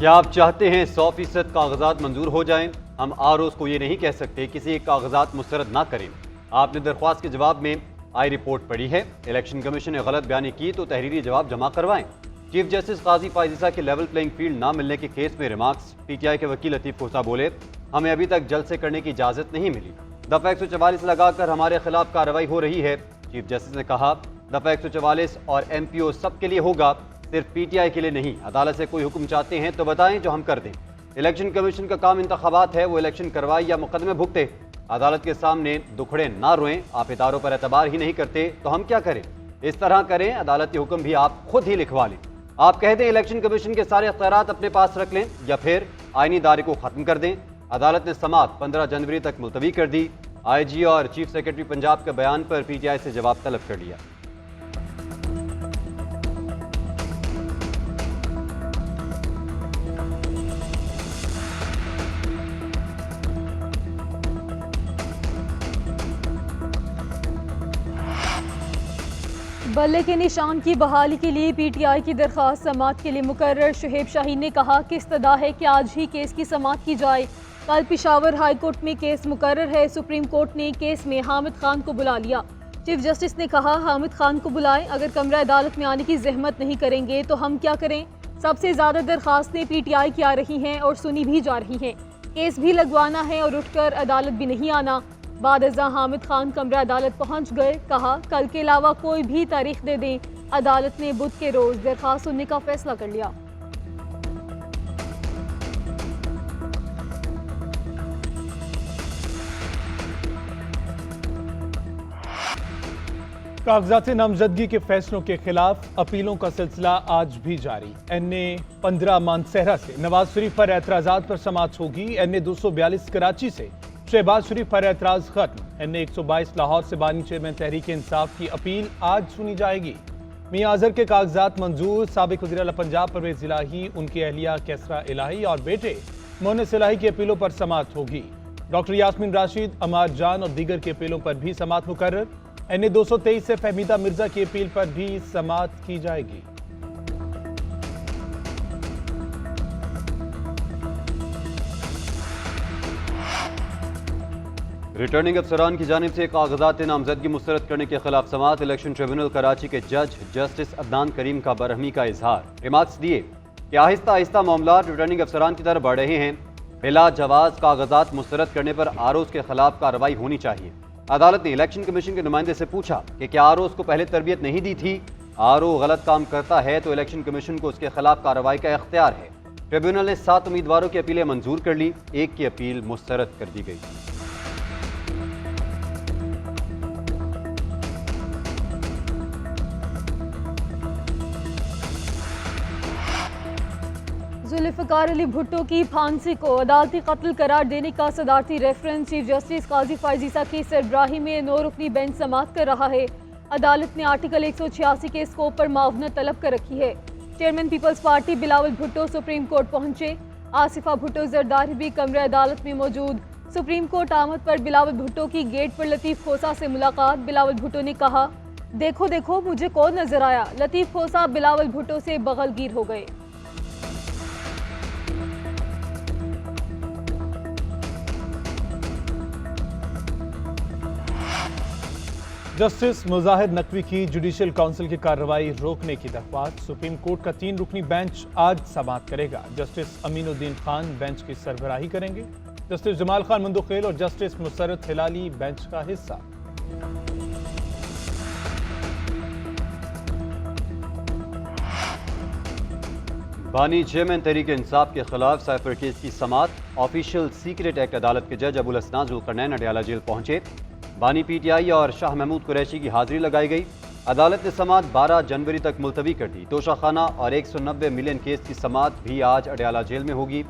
क्या आप चाहते हैं 100% कागजात मंजूर हो जाएं? हम आरओज़ को ये नहीं कह सकते किसी एक कागजात मुस्तरद ना करें। आपने दरख्वास्त के जवाब में आई रिपोर्ट पढ़ी है, इलेक्शन कमीशन ने गलत बयानी की तो तहरीरी जवाब जमा करवाएं। चीफ जस्टिस काजी फायजीसा के लेवल प्लेइंग फील्ड ना मिलने के केस में रिमार्क्स। पीटीआई के वकील लतीफ़ खोसा बोले, हमें अभी तक जल्द से करने की इजाज़त नहीं मिली। दफ़ा 144 लगाकर हमारे खिलाफ कार्रवाई हो रही है। चीफ जस्टिस ने कहा, दफ़ा 144 और MPO सबके लिए होगा, सिर्फ पीटीआई के लिए नहीं। अदालत से कोई हुक्म चाहते हैं तो बताएं जो हम कर दें। इलेक्शन कमीशन का काम इंतखाबात है, वो इलेक्शन करवाए या मुकदमे भुगते। अदालत के सामने दुखड़े ना रोएं। आप इदारों पर एतबार ही नहीं करते तो हम क्या करें? इस तरह करें, अदालत के हुक्म भी आप खुद ही लिखवा लें। आप कह दें इलेक्शन कमीशन के सारे अख्तियारात अपने पास रख लें, या फिर आईनी दायरे को खत्म कर दें। अदालत ने समाअत 15 जनवरी तक मुलतवी कर दी। IG और चीफ सेक्रेटरी पंजाब के बयान पर पीटीआई से जवाब तलब कर लिया। बल्ले के निशान की बहाली के लिए पीटीआई की दरख्वास्त समाअत के लिए मुकर्रर। शुहेब शाहीन ने कहा कि इस्तदा है कि आज ही केस की समाअत की जाए। कल पेशावर हाई कोर्ट में केस मुकर्रर है। सुप्रीम कोर्ट ने केस में हामिद खान को बुला लिया। चीफ जस्टिस ने कहा, हामिद खान को बुलाएं। अगर कमरा अदालत में आने की जहमत नहीं करेंगे तो हम क्या करें? सबसे ज़्यादा दरख्वास्तें पीटीआई की आ रही हैं और सुनी भी जा रही हैं। केस भी लगवाना है और उठकर अदालत भी नहीं आना। बाद अज़ा हामिद खान कमरा अदालत पहुंच गए। कहा, कल के अलावा कोई भी तारीख दे दें। अदालत ने बुध के रोज दरख्वास्त सुनने का फैसला कर लिया। कागजात नामजदगी के फैसलों के खिलाफ अपीलों का सिलसिला आज भी जारी। NA 15 मानसहरा से नवाज शरीफ पर एतराजात पर समाअत होगी। NA 242 कराची से शहबाज शरीफ पर एतराज खत्म। NA 122 लाहौर से बानी चेयरमैन तहरीक इंसाफ की अपील आज सुनी जाएगी। मियां अजहर के कागजात मंजूर। साबिक वज़ीर आला पंजाब परवेज इलाही, उनकी अहलिया कैसरा इलाही और बेटे मोहनिस इलाही की अपीलों पर समाअत होगी। डॉक्टर यास्मीन राशिद, अमार जान और दीगर की अपीलों पर भी समाअत मुकर्रर। NA 223 से फहमीदा मिर्जा की अपील पर भी समाअत की जाएगी। रिटर्निंग अफसरान की जानिब से कागजात नामजदगी मुस्तरद करने के खिलाफ समाअत। इलेक्शन ट्रिब्यूनल कराची के जज जस्टिस अदनान करीम का बरहमी का इजहार। रिमार्क्स दिए कि आहिस्ता आहिस्ता मामलात रिटर्निंग अफसरान की तरफ बढ़ रहे हैं। बिला जवाज कागजात मुस्तरद करने पर आरओज़ के खिलाफ कार्रवाई होनी चाहिए। अदालत ने इलेक्शन कमीशन के नुमाइंदे से पूछा कि क्या आरओज़ को पहले तरबियत नहीं दी थी? आरओ गलत काम करता है तो इलेक्शन कमीशन को उसके खिलाफ कार्रवाई का इख्तियार है। ट्रिब्यूनल ने 7 उम्मीदवारों की अपीलें मंजूर कर ली, एक की अपील मुस्तरद कर दी गई। जुल्फ़िकार अली भुट्टो की फांसी को अदालती कत्ल करार देने का सदारती रेफरेंस चीफ जस्टिस काजी फायजीसा की सरबराही में 9 रुकनी बेंच समाअत कर रहा है। अदालत ने आर्टिकल 186 के स्कोप पर मावनत तलब कर रखी है। Chairman peoples party Bilawal Bhutto supreme court पहुंचे। आसिफा भुट्टो जरदारी भी कमरे अदालत में मौजूद। सुप्रीम कोर्ट आमद पर बिलावल भुट्टो की गेट पर लतीफ़ खोसा से मुलाकात। बिलावल भुट्टो ने कहा, देखो देखो मुझे कौन नजर आया। लतीफ़ खोसा बिलावल भुट्टो से बगलगीर हो गए। जस्टिस मुजाहिर नकवी की जुडिशियल काउंसिल की कार्रवाई रोकने की दरख्वास्त। सुप्रीम कोर्ट का 3 रुकनी बेंच आज समाअत करेगा। जस्टिस अमीनुद्दीन खान बेंच की सरबराही करेंगे। जस्टिस जमाल खान मुंदखेल और जस्टिस मुसरत हिलाली बेंच का हिस्सा। बानी चेयरमैन तहरीक इंसाफ के खिलाफ साइफर केस की समाअत। ऑफिशियल सीक्रेट एक्ट अदालत के जज अबुल हसनान जुल्करनैन अडयाला जेल पहुंचे। बानी पीटीआई और शाह महमूद कुरैशी की हाजिरी लगाई गई। अदालत ने समाअत 12 जनवरी तक मुलतवी कर दी। तोशाखाना और 190 मिलियन केस की समाअत भी आज अडयाला जेल में होगी।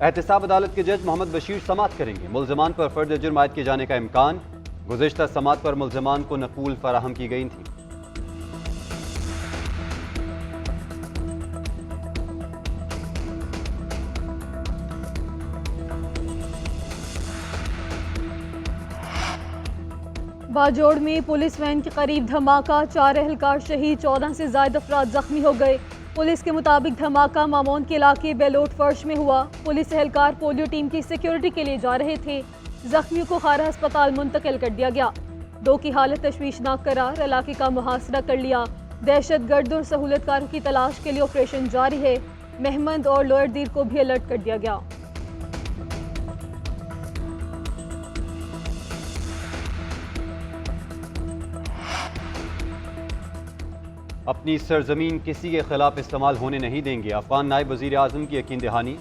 एहतसाब अदालत के जज मोहम्मद बशीर समाअत करेंगे। मुल्ज़मान पर फर्द जुर्म आयद किए जाने का इम्कान। गुज़िश्ता समाअत पर मुल्ज़मान को नकूल फराहम की गई थी। बाजोड़ में पुलिस वैन के करीब धमाका, 4 एहलकार शहीद, 14 से ज्यादा अफराद जख्मी हो गए। पुलिस के मुताबिक धमाका मामोन के इलाके बेलोट फर्श में हुआ। पुलिस एहलकार पोलियो टीम की सिक्योरिटी के लिए जा रहे थे। जख्मियों को खारा अस्पताल मुंतकिल कर दिया गया। 2 की हालत तशवीशनाक करार। इलाके का मुहासरा कर लिया। दहशतगर्द और सहूलतकारों की तलाश के लिए ऑपरेशन जारी है। महमद और लोअर दीर को भी अलर्ट कर दिया गया। अपनी सरजमीन किसी के खिलाफ इस्तेमाल होने नहीं देंगे, अफगान नायब वज़ीर आज़म की यकीन दहानी।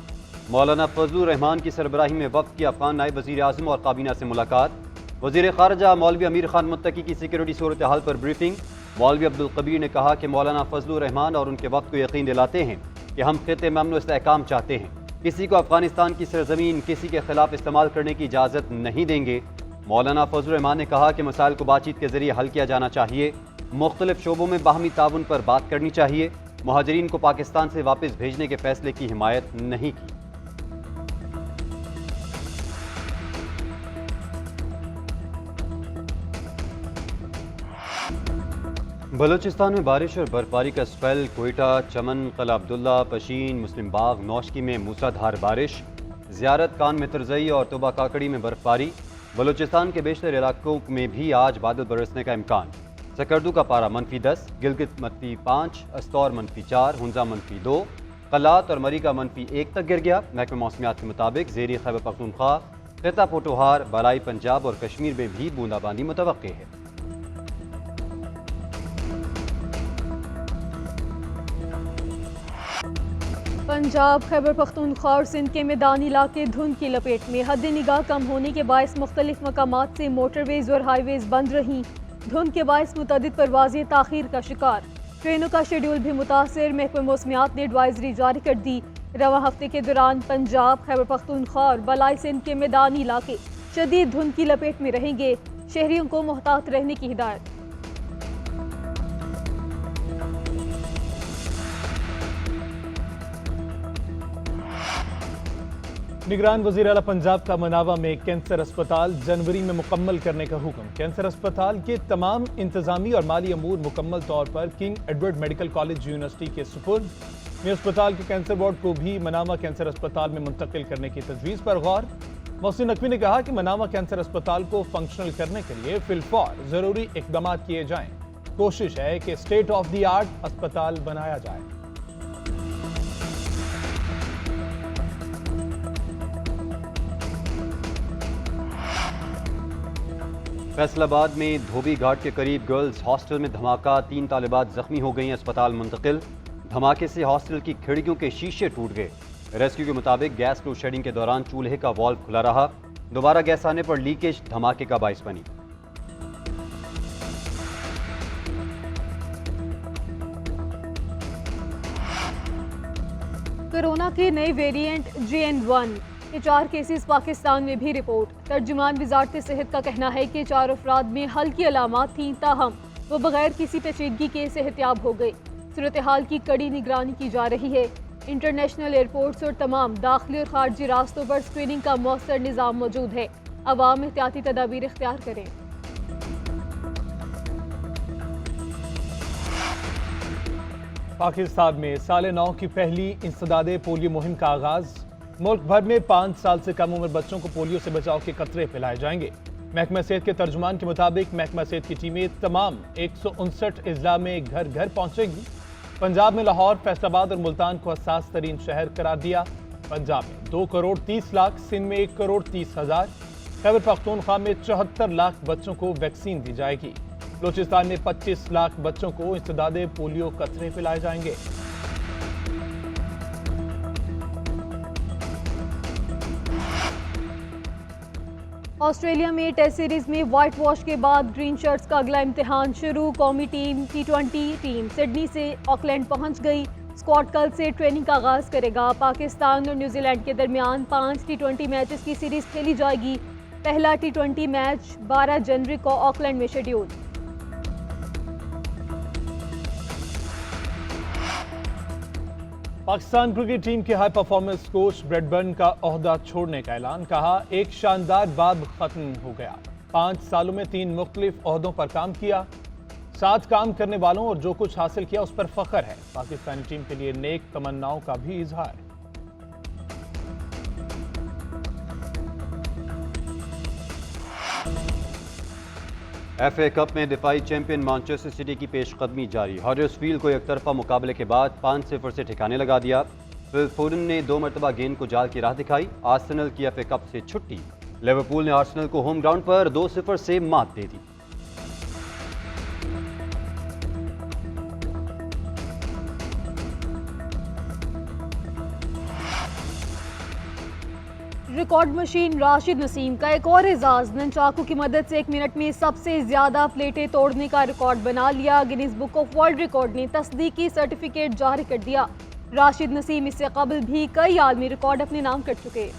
मौलाना फजलुर रहमान की सरबराही में वफ़द की अफगान नायब वज़ीर आज़म और काबीना से मुलाकात। वज़ीर ख़ारजा मौलवी अमीर खान मुत्तकी की सिक्योरिटी सूरत हाल पर ब्रीफिंग। मौलवी अब्दुल कबीर ने कहा कि मौलाना फजलुर रहमान और उनके वफ़द को यकीन दिलाते हैं कि हम खित्ते में अमन व इस्तेहकाम चाहते हैं। किसी को अफगानिस्तान की सरजमीन किसी के खिलाफ इस्तेमाल करने की इजाज़त नहीं देंगे। मौलाना फजलुर रहमान ने कहा कि मसाइल को बातचीत के जरिए हल किया जाना चाहिए। मुख्तलिफ शोबों में बाहमी ताउन पर बात करनी चाहिए। मुहाजिरीन को पाकिस्तान से वापस भेजने के फैसले की हिमायत नहीं की। बलूचिस्तान में बारिश और बर्फबारी का स्पेल। कोयटा, चमन, कला अब्दुल्ला, पशीन, मुस्लिम बाग, नौशकी में मूसलाधार बारिश। ज़ियारत, कान में तरजई और तोबा काकड़ी में बर्फबारी। बलूचिस्तान के बेशतर इलाकों में भी आज बादल बरसने का इम्कान। सकरदू का पारा -10, गिलगित -5, अस्तौर -4, हुंजा -2, कलात और मरी का -1 तक गिर गया। महकमा मौसमियात के मुताबिक ज़ेरी खैबर पख्तूनख्वा, खिता पोटोहार, बालाई पंजाब और कश्मीर में भी बूंदाबांदी मुतवक्के है। पंजाब, खैबर पख्तूनख्वा और सिंध के मैदानी इलाके धुंध की लपेट में। हद निगाह कम होने के बायस मुख्तलिफ मकामात से मोटरवेज और हाईवेज बंद रहीं। धुंध के बायस मुतअद्दिद परवाज़ें ताख़ीर का शिकार। ट्रेनों का शेड्यूल भी मुतासर। महकमा मौसमियात ने एडवाइजरी जारी कर दी। रवां हफ्ते के दौरान पंजाब, खैबर पख्तूनख्वा और बलाई सिंध के मैदानी इलाके शदीद धुंध की लपेट में रहेंगे। शहरियों को मुहतात रहने की हिदायत। निगरान वज़ीर आला पंजाब का मनावा में कैंसर अस्पताल जनवरी में मुकम्मल करने का हुक्म। कैंसर अस्पताल के तमाम इंतजामी और माली अमूर मुकम्मल तौर पर king Edward medical college university के सुपुर्द में अस्पताल के कैंसर वार्ड को भी मनावा कैंसर अस्पताल में मुंतकिल करने की तजवीज़ पर गौर। मोहसिन नकवी ने कहा कि मनावा कैंसर अस्पताल को फंक्शनल करने के लिए फिलफौर जरूरी इकदाम किए जाएं। कोशिश है कि स्टेट ऑफ द आर्ट अस्पताल बनाया जाए। फैसलाबाद में धोबी घाट के करीब गर्ल्स हॉस्टल में धमाका। 3 तालिबात जख्मी हो गई, अस्पताल मुंतकिल। धमाके से हॉस्टल की खिड़कियों के शीशे टूट गए। रेस्क्यू के मुताबिक गैस लोड शेडिंग के दौरान चूल्हे का वाल्व खुला रहा। दोबारा गैस आने पर लीकेज धमाके का बाइस बनी। कोरोना के नए वेरिएंट JN1 के 4 केसेस पाकिस्तान में भी रिपोर्ट। तर्जुमान वजारत सेहत का कहना है कि 4 अफराद में हल्की अलामात थीं, ताहम वो बगैर किसी पेचीदगी के सेहतियाब हो गए। सूरत हाल की कड़ी निगरानी की जा रही है। इंटरनेशनल एयरपोर्ट्स और तमाम दाखिली और खारजी रास्तों पर स्क्रीनिंग का मौसर निज़ाम मौजूद है। अवाम एहतियाती तदाबीर इख्तियार करें। पाकिस्तान में साल 9 की पहली इंसदादे पोलियो मुहिम का आगाज। मुल्क भर में 5 साल से कम उम्र बच्चों को पोलियो से बचाव के कतरे पिलाए जाएंगे। महकमा सेहत के तर्जुमान के मुताबिक महकमा सेहत की टीमें तमाम 159 अजला में घर घर पहुंचेगी। पंजाब में लाहौर, फैसलाबाद और मुल्तान को हसास तरीन शहर करार दिया। पंजाब में 2 करोड़ 30 लाख, सिंध में 1 करोड़ 30 हजार, खैबर पख्तूनख्वा में 74 लाख बच्चों को वैक्सीन दी जाएगी। बलूचिस्तान में 25 लाख बच्चों को इंसदादे पोलियो कतरे पिलाए जाएंगे। ऑस्ट्रेलिया में टेस्ट सीरीज में व्हाइट वॉश के बाद ग्रीन शर्ट्स का अगला इम्तिहान शुरू। कौमी टीम T20 टीम सिडनी से ऑकलैंड पहुंच गई। स्क्वाड कल से ट्रेनिंग का आगाज करेगा। पाकिस्तान और न्यूजीलैंड के दरमियान 5 T20 मैचेस की सीरीज खेली जाएगी। पहला T20 मैच 12 जनवरी को ऑकलैंड में शेड्यूल। पाकिस्तान क्रिकेट टीम के हाई परफॉर्मेंस कोच ब्रैडबर्न का ओहदा छोड़ने का ऐलान। कहा, एक शानदार बाब खत्म हो गया। 5 सालों में 3 मुख्तलिफ ओहदों पर काम किया। साथ काम करने वालों और जो कुछ हासिल किया उस पर फख्र है। पाकिस्तानी टीम के लिए नेक तमन्नाओं का भी इजहार। FA कप में दिफाई चैंपियन मैनचेस्टर सिटी की पेशकदमी जारी। हडर्सफील्ड को एक तरफा मुकाबले के बाद 5-0 से ठिकाने लगा दिया। फिल फोडन ने 2 मरतबा गेंद को जाल की राह दिखाई। आर्सेनल की FA कप से छुट्टी। लिवरपूल ने आर्सेनल को होम ग्राउंड पर 2-0 से मात दे दी। रिकॉर्ड मशीन राशिद नसीम का एक और एजाज। ननचाकू की मदद से 1 मिनट में सबसे ज्यादा प्लेटें तोड़ने का रिकॉर्ड बना लिया। Guinness book of world record ने तस्दीकी सर्टिफिकेट जारी कर दिया। राशिद नसीम इससे कबल भी कई आलमी रिकॉर्ड अपने नाम कर चुके।